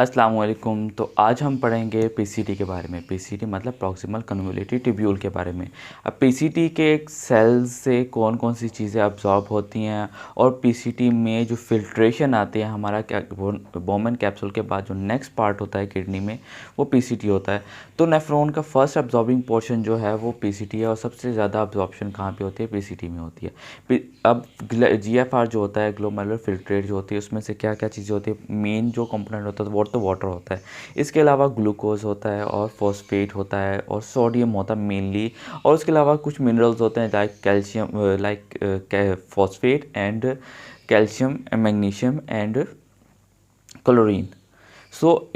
अस्सलाम वालेकुम। तो आज हम पढ़ेंगे पीसीटी के बारे में। पीसीटी मतलब प्रॉक्सिमल कन्वोल्यूटिव ट्यूब्यूल के बारे में। अब पीसीटी के सेल से कौन कौन सी चीज़ें अब्जॉर्ब होती हैं और पीसीटी में जो फिल्ट्रेशन आते हैं हमारा क्या बोमेन कैप्सूल के बाद जो नेक्स्ट पार्ट होता है किडनी में वो पीसीटी होता है। तो नेफ्रॉन का फर्स्ट अब्जॉर्बिंग पोर्शन जो है वो पीसीटी है और सबसे ज़्यादा अब्जॉर्प्शन कहाँ पे होती है? पीसीटी में होती है। अब जीएफआर जो होता है ग्लोमेरुलर फिल्ट्रेट जो होती है उसमें से क्या क्या चीज़ें होती है? मेन जो कंपोनेंट होता है वो तो वाटर होता है। इसके अलावा ग्लूकोज होता है और फॉस्फेट होता है और सोडियम होता है मेनली, और उसके अलावा कुछ मिनरल्स होते हैं like calcium, like phosphate and calcium, magnesium and chlorine.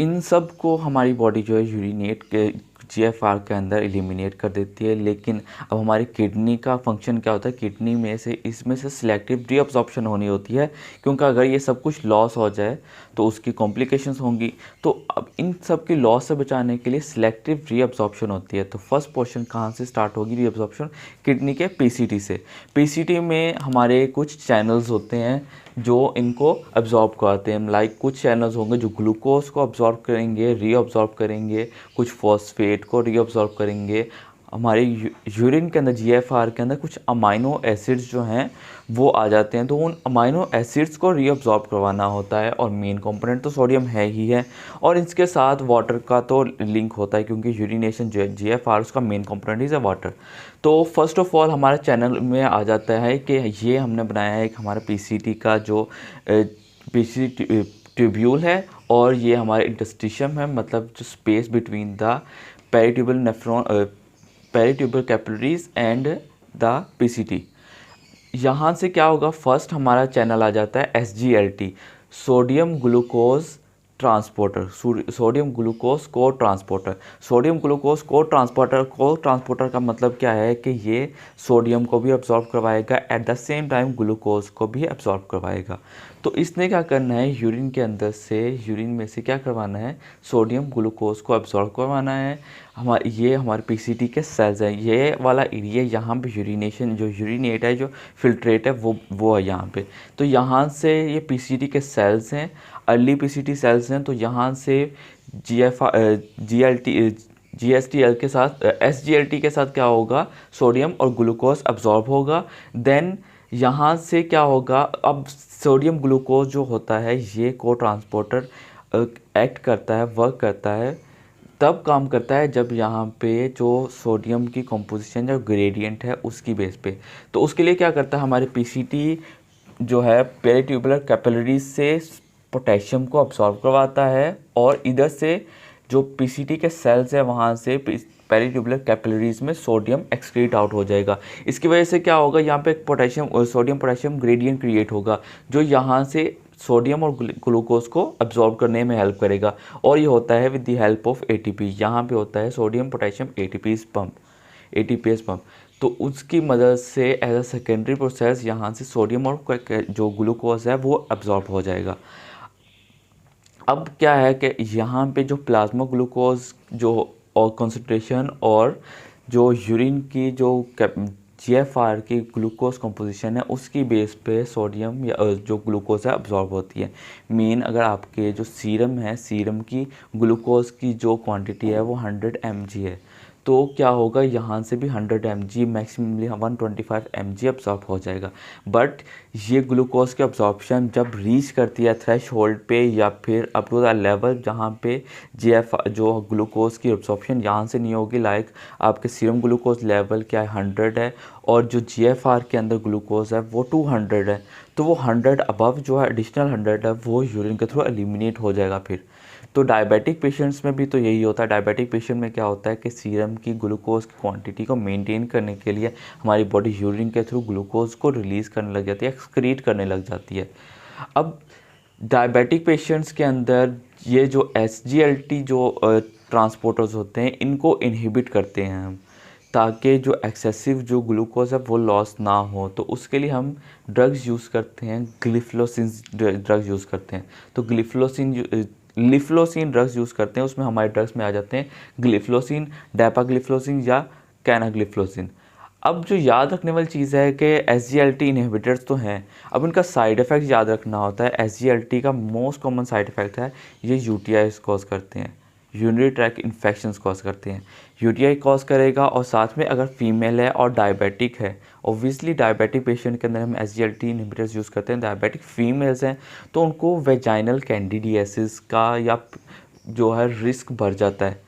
इन सब को हमारी बॉडी जो है यूरिनेट के जीएफआर के अंदर एलिमिनेट कर देती है। लेकिन अब हमारी किडनी का फंक्शन क्या होता है? किडनी में से इसमें से सिलेक्टिव रीअब्जॉर्प्शन होनी होती है, क्योंकि अगर ये सब कुछ लॉस हो जाए तो उसकी कॉम्प्लिकेशंस होंगी। तो अब इन सब की लॉस से बचाने के लिए सिलेक्टिव रीअब्जॉर्प्शन होती है। तो फर्स्ट पोर्शन कहाँ से स्टार्ट होगी रीअब्जॉर्प्शन? किडनी के पीसीटी से। पीसीटी में हमारे कुछ चैनल्स होते हैं जो इनको अब्जॉर्ब कराते हैं। लाइक कुछ चैनल्स होंगे जो ग्लूकोज को अब्जॉर्ब करेंगे, रीअब्जॉर्ब करेंगे, कुछ फॉस्फेट को रीअब्जॉर्ब करेंगे। हमारे यूरिन के अंदर जीएफआर के अंदर कुछ अमाइनो एसिड्स जो हैं वो आ जाते हैं, तो उन अमाइनो एसिड्स को रीअब्जॉर्ब करवाना होता है। और मेन कंपोनेंट तो सोडियम है ही है, और इसके साथ वाटर का तो लिंक होता है, क्योंकि यूरिनेशन जो है जीएफआर उसका main component is a water. तो फर्स्ट ऑफ ऑल हमारे चैनल में आ जाता है कि ये हमने बनाया है एक हमारा पीसीटी का जो पीसीटी ट्यूब्यूल है, और ये हमारे इंटरस्टिशियम है, मतलब जो space between the peritubular nephron, peritubular capillaries and the PCT. यहाँ से क्या होगा? फर्स्ट हमारा चैनल आ जाता है SGLT, sodium glucose transporter, sodium glucose को ट्रांसपोर्टर। सोडियम ग्लूकोज को ट्रांसपोर्टर का मतलब क्या है कि ये सोडियम को भी अब्जॉर्ब करवाएगा, at the same time glucose को भी अब्जॉर्ब करवाएगा। तो इसने क्या करना है? यूरिन के अंदर से, यूरिन में से क्या करवाना है? सोडियम ग्लूकोज को अब्जॉर्ब करवाना है। ये हमारे पीसीटी के सेल्स हैं। ये वाला एरिया यहाँ पे यूरिनेशन, जो यूरिनेट है, जो फिल्ट्रेट है, वो है यहाँ पे। तो यहाँ से ये पीसीटी के सेल्स हैं, अर्ली पीसीटी सेल्स हैं। तो यहाँ से जीएसटीएल के साथ, एसजीएलटी के साथ क्या होगा? सोडियम और ग्लूकोज अब्जॉर्ब होगा। देन यहाँ से क्या होगा? अब सोडियम ग्लूकोज जो होता है ये को ट्रांसपोर्टर एक्ट करता है, वर्क करता है, तब काम करता है जब यहाँ पे जो सोडियम की कंपोजिशन जो ग्रेडियंट है उसकी बेस पे। तो उसके लिए क्या करता है? हमारे पीसीटी जो है पेरिट्यूबुलर कैपिलरीज से पोटेशियम को अब्सॉर्ब करवाता है, और इधर से जो पीसीटी के सेल्स है वहाँ से पेरिट्यूबुलर कैपिलरीज में सोडियम एक्सक्रीट आउट हो जाएगा। इसकी वजह से क्या होगा? यहाँ पे potassium, sodium potassium gradient create होगा, जो यहाँ से सोडियम और ग्लूकोज को अब्जॉर्ब करने में हेल्प करेगा। और ये होता है with the help of ATP. यहाँ पे होता है सोडियम पोटेशियम एटीपीएस पंप। तो उसकी मदद से एज अ सेकेंडरी प्रोसेस यहाँ से सोडियम और जो ग्लूकोज है वो अब्जॉर्ब हो जाएगा। अब क्या है कि यहाँ पे जो प्लाज्मा ग्लूकोज जो और कंसंट्रेशन और जो यूरिन की जो जीएफआर की ग्लूकोज कंपोजिशन है उसकी बेस पे सोडियम या जो ग्लूकोज है अब्जॉर्ब होती है। मेन अगर आपके जो सीरम है, सीरम की ग्लूकोज की जो क्वांटिटी है वो 100 mg है, तो क्या होगा? यहाँ से भी 100 mg, मैक्सिममली 125 mg अब्जॉर्ब हो जाएगा। बट ये ग्लूकोज की अब्जॉर्प्शन जब रीच करती है थ्रेश होल्ड पे, या फिर अप टू द लेवल जहाँ पे जो ग्लूकोज की अब्जॉर्प्शन यहाँ से नहीं होगी, लाइक आपके सीरम ग्लूकोज लेवल क्या है? 100 है, और जो जीएफआर के अंदर ग्लूकोज है वो 200 है। तो वो 100 अबव जो है एडिशनल 100 है वो यूरिन के थ्रू एलिमिनेट हो जाएगा फिर। तो डायबिटिक पेशेंट्स में भी तो यही होता है। डायबिटिक पेशेंट में क्या होता है कि सीरम की ग्लूकोज की क्वांटिटी को मेंटेन करने के लिए हमारी बॉडी यूरिन के थ्रू ग्लूकोज को रिलीज़ करने लग जाती है, एक्सक्रीट करने लग जाती है। अब डायबिटिक पेशेंट्स के अंदर ये जो एसजीएलटी जो ट्रांसपोर्टर्स होते हैं इनको इनहिबिट करते हैं हम, ताकि जो एक्सेसिव जो ग्लूकोज है वो लॉस ना हो। तो उसके लिए हम ड्रग्स यूज़ करते हैं, ग्लिफलोसिन ड्रग्स यूज़ करते हैं। तो लिफ्लोसिन ड्रग्स यूज़ करते हैं, उसमें हमारे ड्रग्स में आ जाते हैं ग्लिफलोसिन, डेपाग्लिफलोसिन या कैनाग्लिफलोसिन। अब जो याद रखने वाली चीज़ है कि SGLT इनहिबिटर्स तो हैं, अब उनका साइड इफ़ेक्ट याद रखना होता है। SGLT का मोस्ट कॉमन साइड इफ़ेक्ट है ये UTIs कॉज करते हैं, यूरिनरी ट्रैक इन्फेक्शंस कॉज करते हैं। UTI कॉज करेगा और साथ में अगर फीमेल है और डायबिटिक है, ऑब्वियसली डायबिटिक पेशेंट के अंदर हम SGLT इनहिबिटर्स यूज़ करते हैं। डायबिटिक फीमेल्स हैं तो उनको वेजाइनल कैंडिडियासिस का या जो है रिस्क बढ़ जाता है।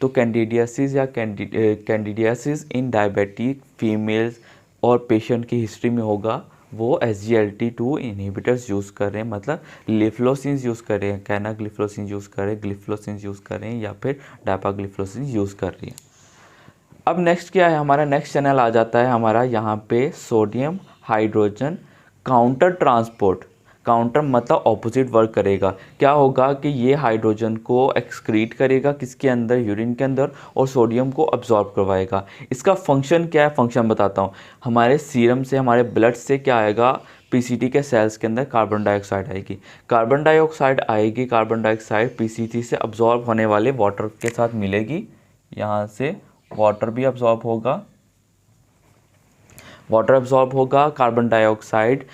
तो कैंडिडियासिस या कैंडिडियासिस इन डायबिटिक फीमेल्स और पेशेंट की हिस्ट्री में होगा, वो SGLT2 इनहिबिटर्स यूज़ कर रहे हैं, मतलब लिफ्लोसिन्स यूज़ कर रहे हैं, कैनाग्लिफ्लोसिन यूज़ कर रहे हैं, ग्लिफ्लोसिन यूज़ कर रहे हैं या फिर डापाग्लिफ्लोसिन यूज़ कर रही हैं। अब नेक्स्ट क्या है, हमारा नेक्स्ट चैनल आ जाता है हमारा यहाँ पे sodium hydrogen counter transport. Counter मतलब ऑपोजिट वर्क करेगा। क्या होगा कि ये हाइड्रोजन को एक्सक्रीट करेगा किसके अंदर, यूरिन के अंदर, और सोडियम को अब्जॉर्ब करवाएगा। इसका फंक्शन क्या है, फंक्शन बताता हूँ। हमारे सीरम से, हमारे ब्लड से क्या आएगा, PCT के सेल्स के अंदर कार्बन डाइऑक्साइड आएगी। कार्बन डाइऑक्साइड आएगी, कार्बन डाइऑक्साइड PCT से अब्जॉर्ब होने वाले वाटर के साथ मिलेगी। यहाँ से वाटर भी अब्जॉर्ब होगा, वाटर अब्जॉर्ब होगा, कार्बन डाइऑक्साइड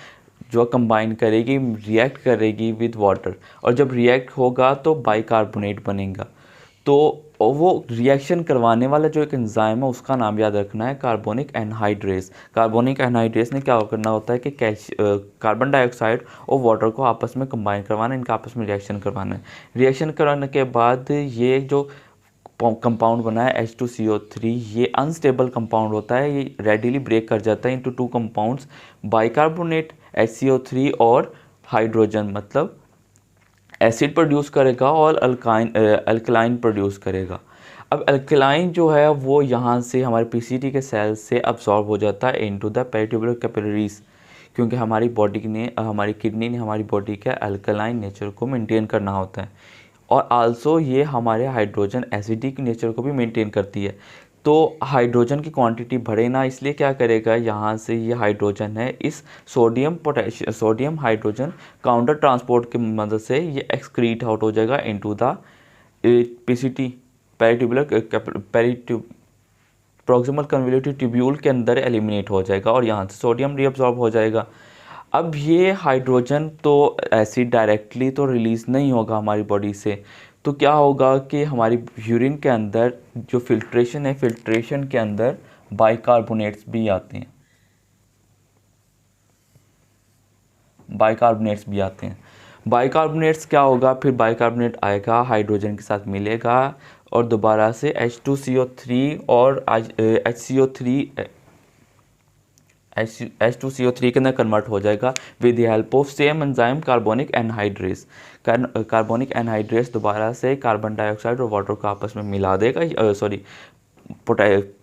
जो कंबाइन करेगी, रिएक्ट करेगी विद वाटर, और जब रिएक्ट होगा तो बाइकार्बोनेट बनेगा। तो वो रिएक्शन करवाने वाला जो एक एंजाइम है उसका नाम याद रखना है, कार्बोनिक एनहाइड्रेस। कार्बोनिक एनहाइड्रेस ने क्या करना होता है कि कार्बन डाइऑक्साइड और वाटर को आपस में कंबाइन करवाना, इनका आपस में रिएक्शन करवाना है। रिएक्शन करवाने के बाद ये जो कंपाउंड बना है H2CO3, ये अनस्टेबल कंपाउंड होता है, ये रेडिली ब्रेक कर जाता है into two compounds, bicarbonate HCO3 और हाइड्रोजन, मतलब एसिड प्रोड्यूस करेगा और अल्कलाइन प्रोड्यूस करेगा। अब अल्कलाइन जो है वो यहाँ से हमारे PCT के सेल से अब्सॉर्ब हो जाता है इनटू द पेरिट्यूबुलर कैपिलरीज, क्योंकि हमारी बॉडी ने, हमारी किडनी ने हमारी बॉडी के अल्कलाइन नेचर को मेंटेन करना होता है, और आल्सो ये हमारे हाइड्रोजन एसिडिक नेचर को भी मेंटेन करती है। तो हाइड्रोजन की क्वांटिटी बढ़े ना, इसलिए क्या करेगा, यहाँ से ये हाइड्रोजन है, इस सोडियम हाइड्रोजन काउंटर ट्रांसपोर्ट की मदद से ये एक्सक्रीट आउट हो जाएगा into the PCT proximal convolutive tubule के अंदर एलिमिनेट हो जाएगा और यहाँ से सोडियम रीअब्सॉर्ब हो जाएगा। अब ये हाइड्रोजन तो एसिड डायरेक्टली तो रिलीज़ नहीं होगा हमारी बॉडी से, तो क्या होगा कि हमारी यूरिन के अंदर जो फिल्ट्रेशन है, फिल्ट्रेशन के अंदर बाइकार्बोनेट्स भी आते हैं, बाइकार्बोनेट्स भी आते हैं। बाइकार्बोनेट्स क्या होगा, फिर बाइकार्बोनेट आएगा, हाइड्रोजन के साथ मिलेगा और दोबारा से H2CO3 और H2CO3 के अंदर कन्वर्ट हो जाएगा with the help of same enzyme carbonic anhydrase. Carbonic anhydrase दोबारा से कार्बन डाइऑक्साइड और वाटर को आपस में मिला देगा,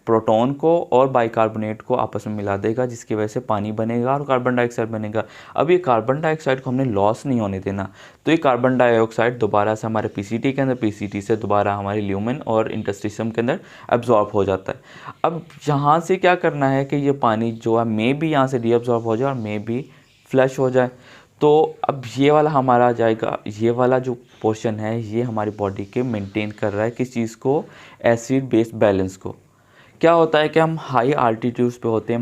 प्रोटॉन को और बाइकार्बोनेट को आपस में मिला देगा, जिसकी वजह से पानी बनेगा और कार्बन डाइऑक्साइड बनेगा। अब ये कार्बन डाइऑक्साइड को हमने लॉस नहीं होने देना, तो ये कार्बन डाइऑक्साइड दोबारा से हमारे PCT के अंदर, PCT से दोबारा हमारे ल्यूमेन और इंटरस्टिशियम के अंदर एब्जॉर्ब हो जाता है। अब यहाँ से क्या करना है कि ये पानी जो है मे भी यहाँ से रीअब्जॉर्ब हो जाए और मे भी फ्लश हो जाए। तो अब ये वाला हमारा आ जाएगा, ये वाला जो पोर्शन है ये हमारी बॉडी के मेंटेन कर रहा है किस चीज़ को, एसिड बेस बैलेंस को। क्या होता है कि हम हाई आल्टीट्यूड्स पे होते हैं,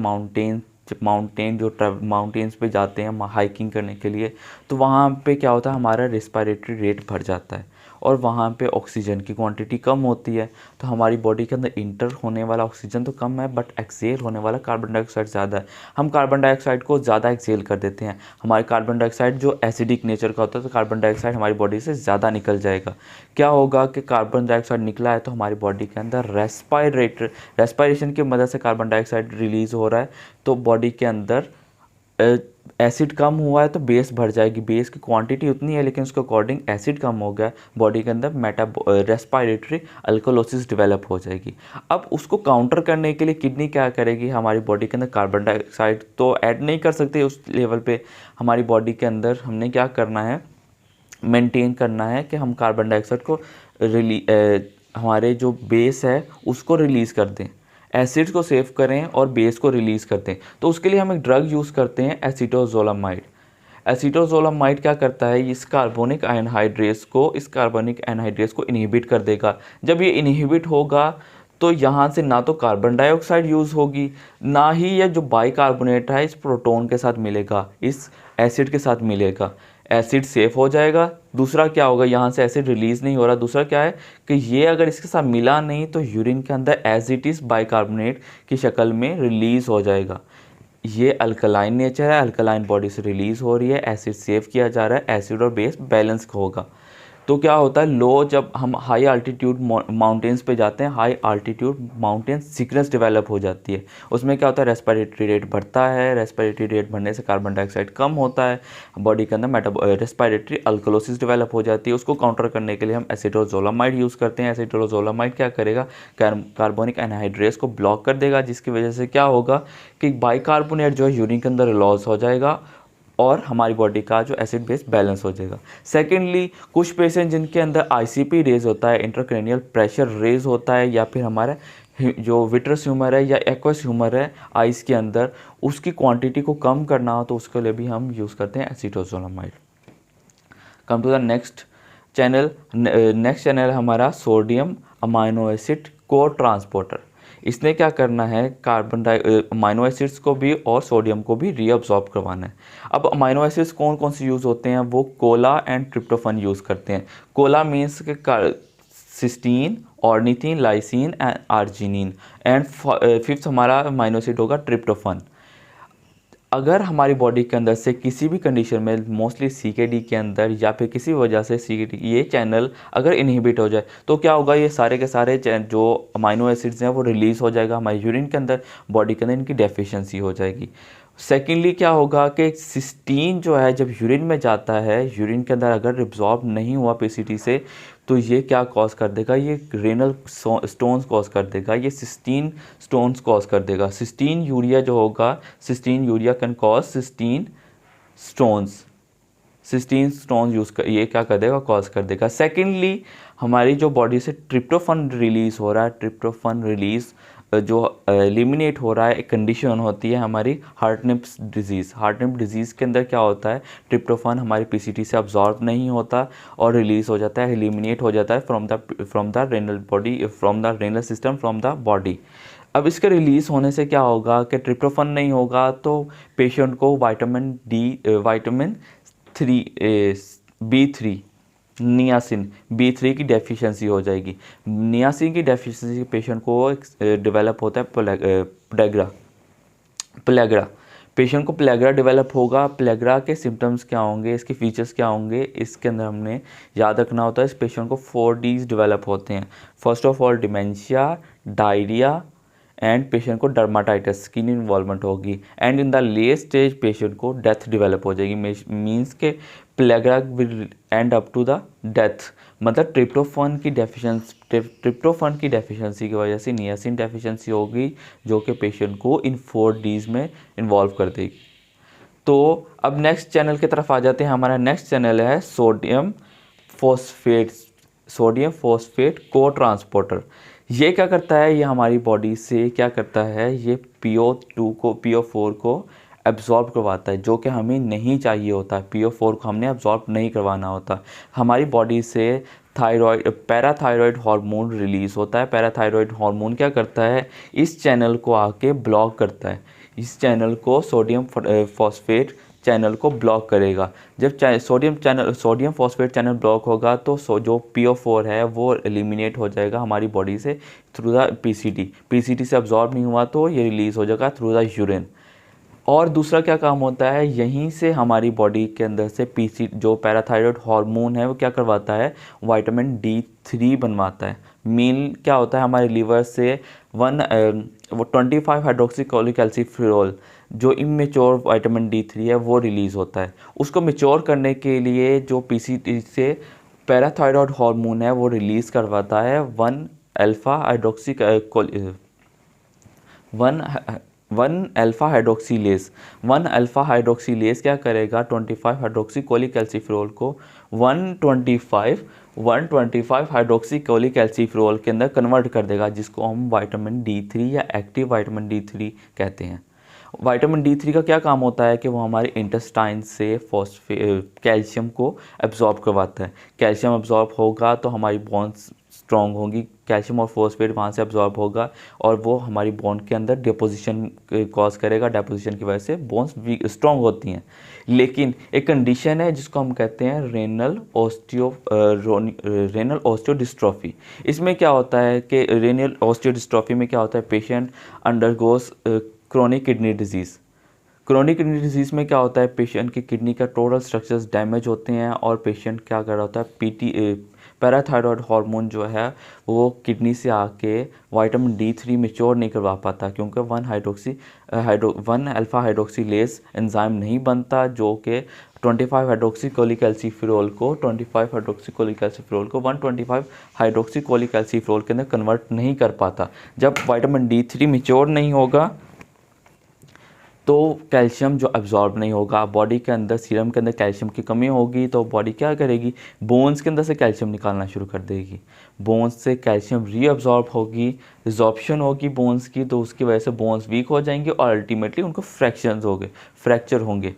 माउंटेन्स पे जाते हैं हाइकिंग करने के लिए, तो वहाँ पे क्या होता है, हमारा रेस्पिरेटरी रेट बढ़ जाता है और वहाँ पे ऑक्सीजन की क्वांटिटी कम होती है, तो हमारी बॉडी के अंदर इंटर होने वाला ऑक्सीजन तो कम है बट एक्सेल होने वाला कार्बन डाइऑक्साइड ज़्यादा है। हम कार्बन डाइऑक्साइड को ज़्यादा एक्सेल कर देते हैं, हमारे कार्बन डाइऑक्साइड जो एसिडिक नेचर का होता है, तो कार्बन डाइऑक्साइड हमारी बॉडी से ज़्यादा निकल जाएगा। क्या होगा कि कार्बन डाइऑक्साइड निकला है तो हमारी बॉडी के अंदर रेस्पायरेशन की मदद से कार्बन डाइऑक्साइड रिलीज़ हो रहा है, तो बॉडी के अंदर एसिड कम हुआ है तो बेस बढ़ जाएगी। बेस की क्वांटिटी उतनी है लेकिन उसके अकॉर्डिंग एसिड कम हो गया, बॉडी के अंदर रेस्पिरेटरी अल्कोलोसिस डेवलप हो जाएगी। अब उसको काउंटर करने के लिए किडनी क्या करेगी, हमारी बॉडी के अंदर कार्बन डाइऑक्साइड तो ऐड नहीं कर सकते उस लेवल पे, हमारी बॉडी के अंदर हमने क्या करना है, मेंटेन करना है कि हम कार्बन डाइऑक्साइड को हमारे जो बेस है उसको रिलीज़ कर दें, एसिड्स को सेव करें और बेस को रिलीज़ करते हैं। तो उसके लिए हम एक ड्रग यूज़ करते हैं एसीटोजोलामाइड। एसीटोजोलामाइड क्या करता है, इस कार्बोनिक एनहाइड्रेस को इनहिबिट कर देगा। जब ये इनहिबिट होगा तो यहाँ से ना तो कार्बन डाइऑक्साइड यूज़ होगी, ना ही यह जो बाइकार्बोनेट है इस प्रोटॉन के साथ मिलेगा, इस एसिड के साथ मिलेगा, एसिड सेफ हो जाएगा। दूसरा क्या होगा, यहाँ से एसिड रिलीज़ नहीं हो रहा। दूसरा क्या है कि ये अगर इसके साथ मिला नहीं तो यूरिन के अंदर एज इट इज़ बाइकार्बोनेट की शक्ल में रिलीज़ हो जाएगा। ये अल्कलाइन नेचर है, अल्कलाइन बॉडी से रिलीज़ हो रही है, एसिड सेव किया जा रहा है, एसिड और बेस बैलेंस होगा। तो क्या होता है, लो जब हम हाई अल्टीट्यूड माउंटेन्स पे जाते हैं, high altitude mountain sickness develop हो जाती है। उसमें क्या होता है, रेस्पिरेटरी रेट बढ़ता है, रेस्पिरेटरी रेट बढ़ने से कार्बन डाइऑक्साइड कम होता है, बॉडी के अंदर रेस्पिरेटरी अल्कलोसिस डेवलप हो जाती है। उसको काउंटर करने के लिए हम एसिटोजोलामाइड यूज़ करते हैं। एसिटोजोलामाइड क्या करेगा, कार्बोनिक एनहाइड्रेस को ब्लॉक कर देगा, जिसकी वजह से क्या होगा कि बाइकार्बोनेट जो है यूरिन के अंदर लॉस हो जाएगा और हमारी बॉडी का जो एसिड बेस बैलेंस हो जाएगा। सेकेंडली, कुछ पेशेंट जिनके अंदर आईसीपी रेज होता है, इंट्राक्रैनियल प्रेशर रेज होता है, या फिर हमारा जो विट्रस ह्यूमर है या एक्वस ह्यूमर है आइस के अंदर, उसकी क्वांटिटी को कम करना हो तो उसके लिए भी हम यूज़ करते हैं acetazolamide. Come to the next channel. Next channel है हमारा sodium amino acid cotransporter. इसने क्या करना है, अमाइनो एसिड्स को भी और सोडियम को भी रीअब्सॉर्ब करवाना है। अब अमाइनो एसिड्स कौन कौन से यूज़ होते हैं, वो कोला एंड ट्रिप्टोफन यूज़ करते हैं। कोला मीन्स के cystine, ornithine, lysine and arginine, and fifth हमारा अमाइनो एसिड होगा ट्रिप्टोफन। अगर हमारी बॉडी के अंदर से किसी भी कंडीशन में, मोस्टली सीकेडी के अंदर या फिर किसी वजह से सीकेडी ये चैनल अगर इनहिबिट हो जाए तो क्या होगा, ये सारे के सारे जो अमाइनो एसिड्स हैं वो रिलीज़ हो जाएगा हमारे यूरिन के अंदर, बॉडी के अंदर इनकी डेफिशिएंसी हो जाएगी। सेकेंडली क्या होगा कि सिस्टीन जो है जब यूरिन में जाता है, यूरिन के अंदर अगर रिब्जॉर्ब नहीं हुआ पीसीटी से, तो ये क्या कॉज कर देगा, ये रेनल स्टोन्स कॉज कर देगा, ये सिस्टीन स्टोन्स कॉज कर देगा। सिस्टीन यूरिया जो होगा, cystinuria can cause cystine stones, cystine stones ये क्या कर देगा, कॉज कर देगा। सेकेंडली, हमारी जो बॉडी से ट्रिप्टोफन रिलीज़ हो रहा है, ट्रिप्टोफन रिलीज़ जो एलिमिनेट हो रहा है, एक कंडीशन होती है हमारी हार्टनिप्स डिजीज़। हार्टनिप डिजीज़ के अंदर क्या होता है, ट्रिप्टोफन हमारी पीसीटी से अब्जॉर्ब नहीं होता और रिलीज़ हो जाता है, एलिमिनेट हो जाता है from the renal body, from the renal system, from the body. अब इसके रिलीज़ होने से क्या होगा कि ट्रिप्टोफन नहीं होगा तो पेशेंट को विटामिन B3 नियासिन B3 की डेफिशिएंसी हो जाएगी। नियासिन की डेफिशिएंसी पेशेंट को डेवलप होता है प्लेग्रा। पेशेंट को प्लेग्रा डेवलप होगा। प्लेग्रा के सिम्टम्स क्या होंगे, इसके फीचर्स क्या होंगे, इसके अंदर हमने याद रखना होता है। इस पेशेंट को 4 Ds डेवलप होते हैं। First of all dementia, diarrhoea, and patient को डर्माटाइटिस, स्किन इन्वॉल्वमेंट होगी, and in the late stage patient को डेथ डेवलप हो जाएगी। मीन्स के pellagra will end up to the death. मतलब ट्रिप्टोफन की डेफिशिएंसी की वजह से नियासिन डेफिशिएंसी होगी, जो कि पेशेंट को इन 4 Ds में इन्वॉल्व कर देगी। तो अब नेक्स्ट चैनल की तरफ आ जाते हैं। हमारा नेक्स्ट चैनल है सोडियम फॉस्फेट को ट्रांसपोर्टर। ये क्या करता है, ये हमारी बॉडी से क्या करता है, ये PO4 को एब्जॉर्ब करवाता है, जो कि हमें नहीं चाहिए होता है। PO4 को हमने एब्जॉर्ब नहीं करवाना होता। हमारी बॉडी से पैराथायरॉयड हार्मोन रिलीज़ होता है। पैराथायरॉयड हार्मोन क्या करता है, इस चैनल को आके ब्लॉक करता है। इस चैनल को सोडियम फॉस्फेट चैनल को ब्लॉक करेगा। जब सोडियम फॉस्फेट चैनल ब्लॉक होगा तो जो PO4 है वो एलिमिनेट हो जाएगा हमारी बॉडी से थ्रू द पीसीटी से अब्जॉर्ब नहीं हुआ तो ये रिलीज़ हो जाएगा थ्रू द यूरिन। और दूसरा क्या काम होता है, यहीं से हमारी बॉडी के अंदर से जो पैराथायरॉयड हार्मोन है वो क्या करवाता है, विटामिन D3 बनवाता है। मेन क्या होता है, हमारे लीवर से 25 हाइड्रोक्सीक्लोरोक्वेल्सीफेरॉल जो इमेच्योर विटामिन D3 है वो रिलीज़ होता है। उसको मेच्योर करने के लिए जो पीसीटी से पैराथायरॉयड हार्मोन है वो रिलीज़ करवाता है 1 अल्फा हाइड्रोक्सीलेस क्या करेगा, 25 हाइड्रोक्सीकोलिकैल्सिफेरॉल को 125 हाइड्रोक्सीकोलिकैल्सिफेरॉल के अंदर कन्वर्ट कर देगा, जिसको हम विटामिन D3 या एक्टिव विटामिन D3 कहते हैं। विटामिन D3 का क्या काम होता है कि वो हमारे इंटेस्टाइन से कैल्शियम को एब्जॉर्ब करवाता है। कैल्शियम एब्जॉर्ब होगा तो हमारी बोन्स स्ट्रॉन्ग होंगी, कैल्शियम और फॉस्फेट वहाँ से अब्जॉर्ब होगा और वो हमारी बोन के अंदर डिपोजिशन कॉज करेगा। डिपोजिशन की वजह से बोन्स स्ट्रॉन्ग होती हैं। लेकिन एक कंडीशन है जिसको हम कहते हैं रेनल ऑस्टियोडिस्ट्रॉफी। इसमें क्या होता है कि रेनल ऑस्टियोडिस्ट्रॉफी में क्या होता है, patient undergoes chronic kidney disease. Chronic kidney disease में क्या होता है, पेशेंट की किडनी का टोटल स्ट्रक्चर्स डैमेज होते हैं और पेशेंट क्या कर रहा होता है, पैराथायरॉयड हार्मोन जो है वो किडनी से आके विटामिन D3 मेच्योर नहीं करवा पाता, क्योंकि 1 अल्फा हाइड्रोक्सीलेज एंजाइम नहीं बनता जो कि 25 हाइड्रोक्सीकोलिकैल्सिफेरॉल को 125 हाइड्रोक्सीकोलिकैल्सिफेरॉल के अंदर कन्वर्ट नहीं कर पाता। जब विटामिन D3 मेच्योर नहीं होगा तो कैल्शियम जो अब्जॉर्ब नहीं होगा, बॉडी के अंदर सीरम के अंदर कैल्शियम की कमी होगी तो बॉडी क्या करेगी, बोन्स के अंदर से कैल्शियम निकालना शुरू कर देगी। बोन्स से कैल्शियम रीअब्जॉर्ब होगी, रिजॉर्प्शन होगी बोन्स की, तो उसकी वजह से बोन्स वीक हो जाएंगे और अल्टीमेटली उनको फ्रैक्चर होंगे।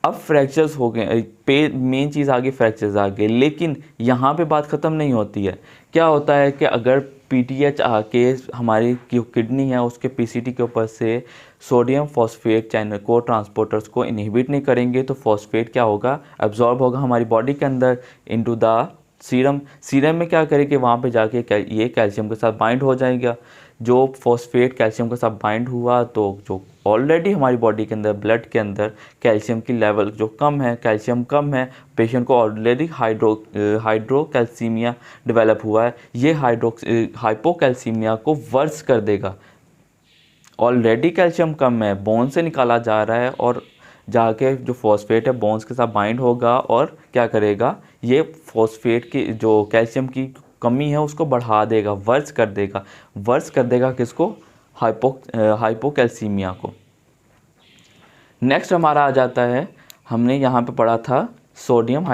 अब फ्रैक्चर्स हो गए, मेन चीज़ आगे फ्रैक्चर्स आ गए, लेकिन यहाँ पे बात ख़त्म नहीं होती है। क्या होता है कि अगर PTH आके हमारी जो किडनी है उसके PCT के ऊपर से सोडियम फॉस्फेट चैनल को ट्रांसपोर्टर्स को इनहिबिट नहीं करेंगे तो फॉस्फेट क्या होगा, अब्जॉर्ब होगा हमारी बॉडी के अंदर इनटू द सीरम में क्या करेंगे, वहाँ पे जाके ये कैल्शियम के साथ बाइंड हो जाएगा। जो फॉस्फेट कैल्शियम के साथ बाइंड हुआ तो जो ऑलरेडी हमारी बॉडी के अंदर ब्लड के अंदर कैल्शियम की लेवल जो कम है, कैल्शियम कम है, पेशेंट को ऑलरेडी हाइड्रोकैल्सीमिया डेवलप हुआ है, ये हाइपोकैल्सीमिया को वर्स कर देगा। ऑलरेडी कैल्शियम कम है, बोन से निकाला जा रहा है और जाके जो फॉस्फेट है बोन्स के साथ बाइंड होगा और क्या करेगा, ये फॉस्फेट की जो कैल्शियम की कमी है उसको बढ़ा देगा, वर्स कर देगा किसको, हाइपोकैल्सीमिया को। नेक्स्ट हमारा आ जाता है, हमने यहाँ पे पढ़ा था सोडियम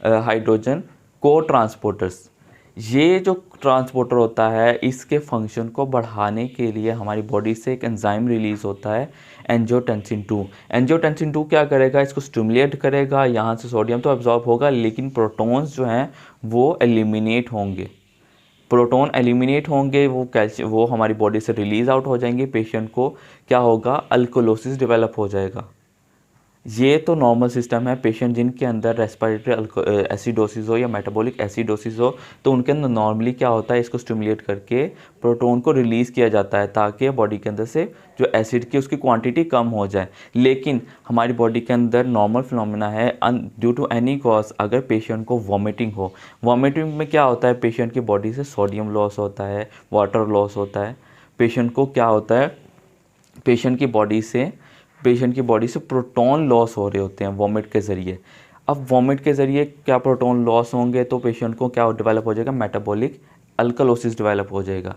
हाइड्रोजन को ट्रांसपोर्टर्स। ये जो ट्रांसपोर्टर होता है इसके फंक्शन को बढ़ाने के लिए हमारी बॉडी से एक एंजाइम रिलीज़ होता है एंजियोटेंसिन 2। एंजियोटेंसिन 2 क्या करेगा, इसको स्टिमुलेट करेगा, यहाँ से सोडियम तो अब्जॉर्ब होगा लेकिन प्रोटॉन्स जो हैं वो एलिमिनेट होंगे। वो हमारी बॉडी से रिलीज़ आउट हो जाएंगे, पेशेंट को क्या होगा, अल्कोलोसिस डेवलप हो जाएगा। ये तो नॉर्मल सिस्टम है, पेशेंट जिनके अंदर रेस्पिरेटरी एसिडोसिस हो या मेटाबॉलिक एसिडोसिस हो तो उनके अंदर नॉर्मली क्या होता है, इसको स्टिमुलेट करके प्रोटॉन को रिलीज़ किया जाता है ताकि बॉडी के अंदर से जो एसिड की उसकी क्वांटिटी कम हो जाए। लेकिन हमारी बॉडी के अंदर नॉर्मल फिनोमेना है, ड्यू टू एनी कॉज अगर पेशेंट को वॉमिटिंग में क्या होता है, पेशेंट की बॉडी से सोडियम लॉस होता है, वाटर लॉस होता है, पेशेंट को क्या होता है, पेशेंट की बॉडी से प्रोटॉन लॉस हो रहे होते हैं वॉमिट के ज़रिए। अब वॉमिट के ज़रिए क्या प्रोटॉन लॉस होंगे तो पेशेंट को क्या डेवलप हो जाएगा, मेटाबॉलिक अल्कलोसिस डेवलप हो जाएगा।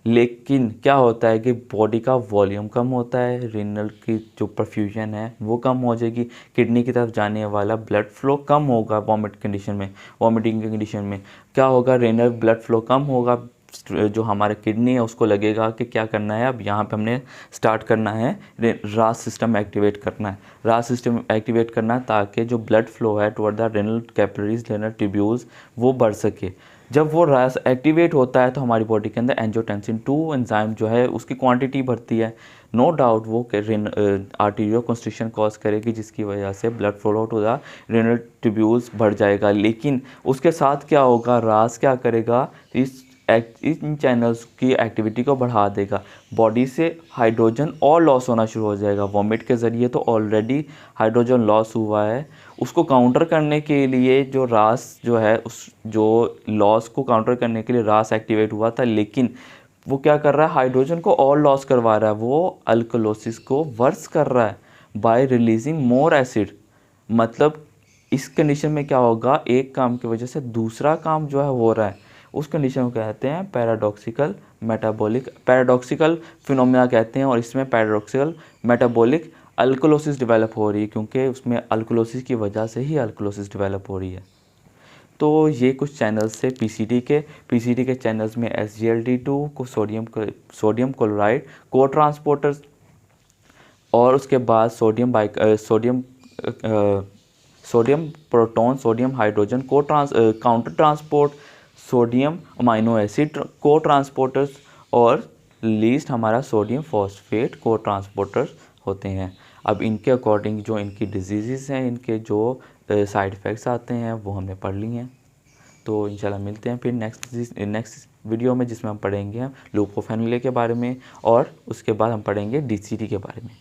लेकिन क्या होता है कि बॉडी का वॉल्यूम कम होता है, रीनल की जो परफ्यूजन है वो कम हो जाएगी, किडनी की तरफ जाने वाला ब्लड फ्लो कम होगा। वॉमिटिंग की कंडीशन में क्या होगा, रीनल ब्लड फ्लो कम होगा, जो हमारे किडनी है उसको लगेगा कि क्या करना है, अब यहाँ पे हमने स्टार्ट करना है, रास सिस्टम एक्टिवेट करना है ताकि जो ब्लड फ्लो है toward the renal capillaries, renal tubules वो बढ़ सके। जब वो रास एक्टिवेट होता है तो हमारी बॉडी के अंदर एंजियोटेंसिन 2 एंजाइम जो है उसकी क्वांटिटी बढ़ती है। नो डाउट वो आर्टीरियो कंस्ट्रिक्शन कॉज करेगी जिसकी वजह से blood flow to the renal tubules बढ़ जाएगा। लेकिन उसके साथ क्या होगा, रास क्या करेगा, इन चैनल्स की एक्टिविटी को बढ़ा देगा, बॉडी से हाइड्रोजन और लॉस होना शुरू हो जाएगा। वॉमिट के ज़रिए तो ऑलरेडी हाइड्रोजन लॉस हुआ है, उसको काउंटर करने के लिए जो रास जो है उस जो लॉस को काउंटर करने के लिए रास एक्टिवेट हुआ था, लेकिन वो क्या कर रहा है, हाइड्रोजन को और लॉस करवा रहा है, वो अल्कलोसिस को वर्स कर रहा है बाय रिलीजिंग मोर एसिड। मतलब इस कंडीशन में क्या होगा, एक काम की वजह से दूसरा काम जो है हो रहा है, उस कंडीशन को कहते हैं पैराडॉक्सिकल फिनोमेना कहते हैं। और इसमें पैराडॉक्सिकल मेटाबॉलिक अल्कलोसिस डेवलप हो रही है क्योंकि उसमें अल्कलोसिस की वजह से ही अल्कलोसिस डेवलप हो रही है। तो ये कुछ चैनल्स थे पीसीटी के चैनल्स में SGLT2 को सोडियम क्लोराइड को ट्रांसपोर्टर्स, और उसके बाद सोडियम प्रोटॉन सोडियम हाइड्रोजन को counter transport, sodium amino acid को ट्रांसपोर्टर्स और लीस्ट हमारा सोडियम फॉस्फेट को ट्रांसपोर्टर्स होते हैं। अब इनके अकॉर्डिंग जो इनकी डिजीज़ हैं, इनके जो साइड इफ़ेक्ट्स आते हैं वो हमने पढ़ लिए हैं। तो इंशाल्लाह मिलते हैं फिर नेक्स्ट वीडियो में, जिसमें हम पढ़ेंगे हम लुकोफेनुले के बारे में और उसके बाद हम पढ़ेंगे DCT के बारे में।